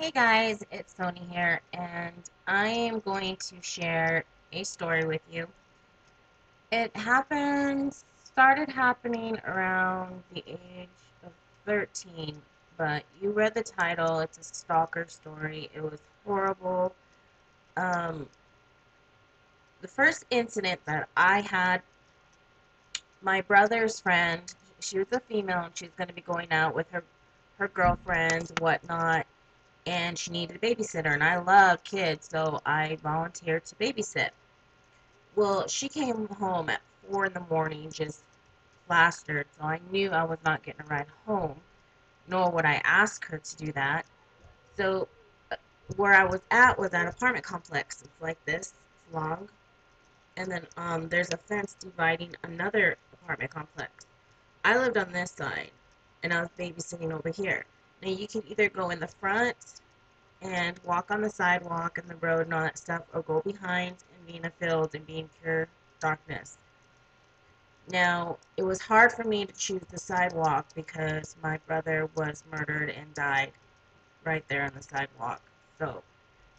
Hey guys, it's Sony here, and I am going to share a story with you. Started happening around the age of 13, but you read the title, it's a stalker story. It was horrible. Um, the first incident that I had, my brother's friend, she was a female and she was going to be going out with her girlfriends, whatnot, and she needed a babysitter, and I love kids, so I volunteered to babysit. Well, she came home at 4 in the morning, just plastered, so I knew I was not getting a ride home, nor would I ask her to do that. So, where I was an apartment complex. It's like this, it's long, and then there's a fence dividing another apartment complex. I lived on this side, and I was babysitting over here. Now, you can either go in the front and walk on the sidewalk and the road and all that stuff, or go behind and be in a field and be in pure darkness. Now, it was hard for me to choose the sidewalk because my brother was murdered and died right there on the sidewalk. So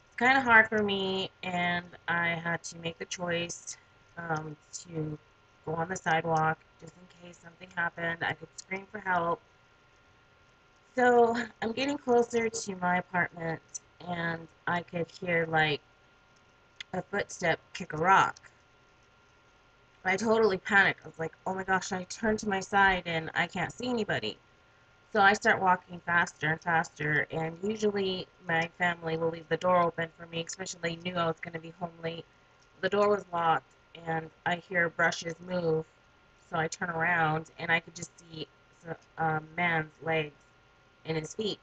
it's kind of hard for me, and I had to make the choice to go on the sidewalk just in case something happened. I could scream for help. So I'm getting closer to my apartment, and I could hear like a footstep kick a rock. I totally panicked. I was like, oh my gosh, I turn to my side and I can't see anybody. So I start walking faster and faster, and usually my family will leave the door open for me, especially they knew I was going to be home late. The door was locked, and I hear brushes move, so I turn around, and I could just see a man's legs and his feet.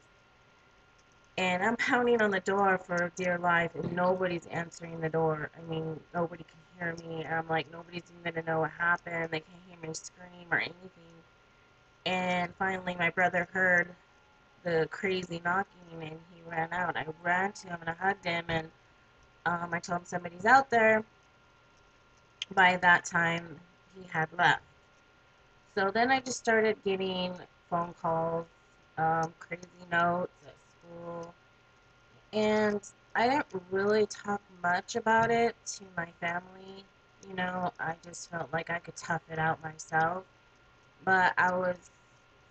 And I'm pounding on the door for dear life, and nobody's answering the door. I mean, nobody can hear me. And I'm like, nobody's even gonna know what happened. They can't hear me scream or anything. And finally, my brother heard the crazy knocking, and he ran out. I ran to him and I hugged him, and I told him somebody's out there. By that time, he had left. So then I just started getting phone calls, crazy notes at school, and I didn't really talk much about it to my family. I just felt like I could tough it out myself. But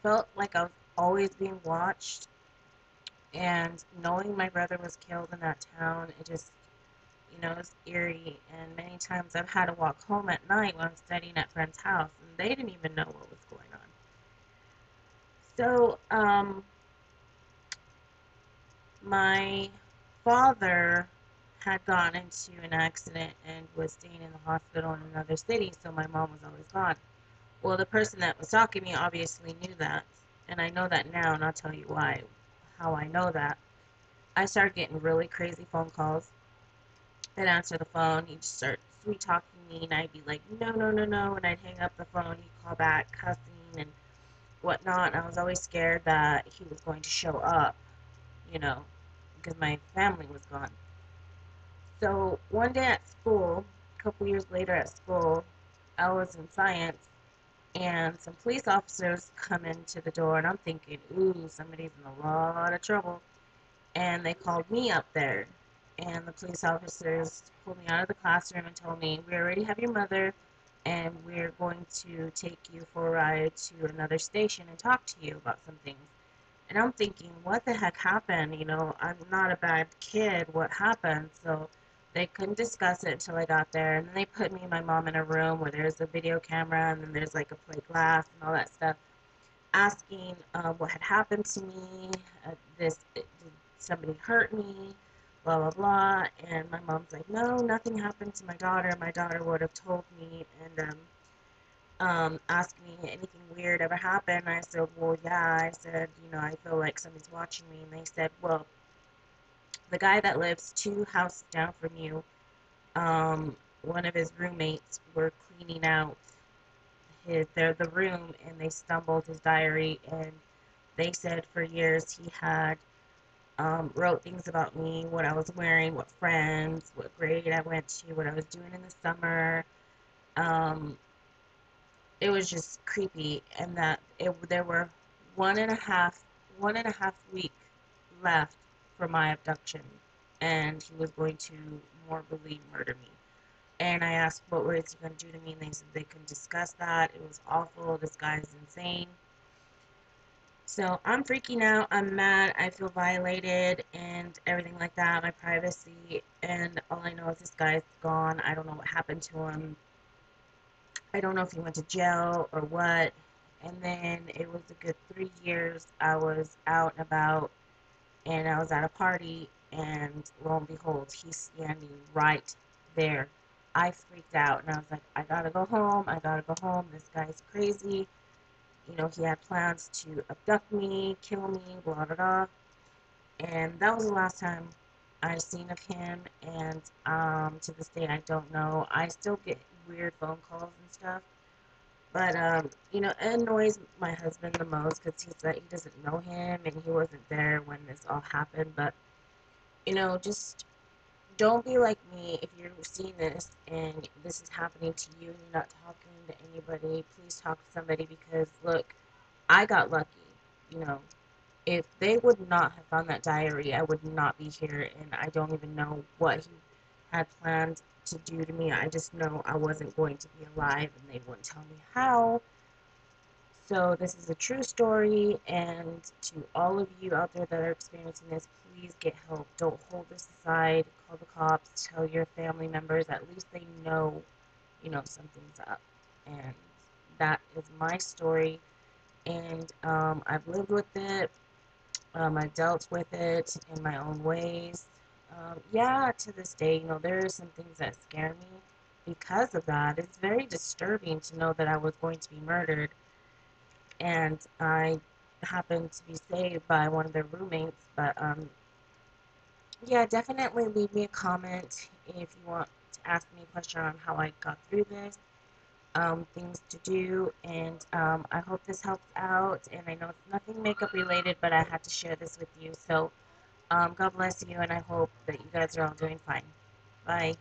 felt like I was always being watched, and knowing my brother was killed in that town, it was eerie. And many times I've had to walk home at night when I'm studying at friends' house, and they didn't even know what was going on. So, my father had gotten into an accident and was staying in the hospital in another city, so my mom was always gone. Well, the person that was talking to me obviously knew that, and I know that now, and I'll tell you how I know that. I started getting really crazy phone calls. I'd answer the phone, he'd just start sweet talking me, and I'd be like, no, no, no, no, and I'd hang up the phone, he'd call back cussing and whatnot, and I was always scared that he was going to show up, you know, because my family was gone. So one day at school, a couple years later at school, I was in science, and some police officers come into the door, and I'm thinking, ooh, somebody's in a lot of trouble. And they called me up there, and the police officers pulled me out of the classroom and told me, we already have your mother, and we're going to take you for a ride to another station and talk to you about some things. And I'm thinking, what the heck happened? I'm not a bad kid. What happened? So they couldn't discuss it until I got there. And then they put me and my mom in a room where there's a video camera and then there's like a plate glass and all that stuff, asking what had happened to me. Did somebody hurt me? Blah, blah, blah. And my mom's like, no, nothing happened to my daughter. My daughter would have told me. And asked me anything weird ever happened. I said, well, yeah. I said, I feel like somebody's watching me. And they said, well, the guy that lives 2 houses down from you, one of his roommates were cleaning out the room, and they stumbled his diary, and they said for years he had wrote things about me, what I was wearing, what friends, what grade I went to, what I was doing in the summer. Um, it was just creepy, and there were one and a half week left for my abduction, and he was going to morbidly murder me. And I asked, what was he going to do to me? And they said they couldn't discuss that. It was awful. This guy is insane. So I'm freaking out. I'm mad. I feel violated and everything like that. My privacy. And all I know is this guy's gone. I don't know what happened to him. I don't know if he went to jail or what. And then it was a good 3 years. I was out and about, and I was at a party, and lo and behold, he's standing right there. I freaked out, and I was like, I gotta go home. I gotta go home. This guy's crazy. You know, he had plans to abduct me, kill me, blah, blah, blah. And that was the last time I seen of him. And to this day, I don't know. I still get weird phone calls and stuff. But, you know, it annoys my husband the most because he said he doesn't know him and he wasn't there when this all happened. But, you know, just don't be like me if you're seeing this and this is happening to you and you're not talking to anybody. Please talk to somebody because, look, I got lucky. You know, if they would not have found that diary, I would not be here, and I don't even know what he had planned to do to me. I just know I wasn't going to be alive, and they wouldn't tell me how. So this is a true story, and to all of you out there that are experiencing this, please get help. Don't hold this aside. Call the cops. Tell your family members. At least they know, you know, something's up. And that is my story, and I've lived with it. I dealt with it in my own ways. Yeah, to this day, you know, there are some things that scare me because of that. It's very disturbing to know that I was going to be murdered, and I happened to be saved by one of their roommates. But yeah, definitely leave me a comment if you want to ask me a question on how I got through this. Things to do, and I hope this helps out. And I know it's nothing makeup related, but I had to share this with you. So God bless you, and I hope that you guys are all doing fine. Bye.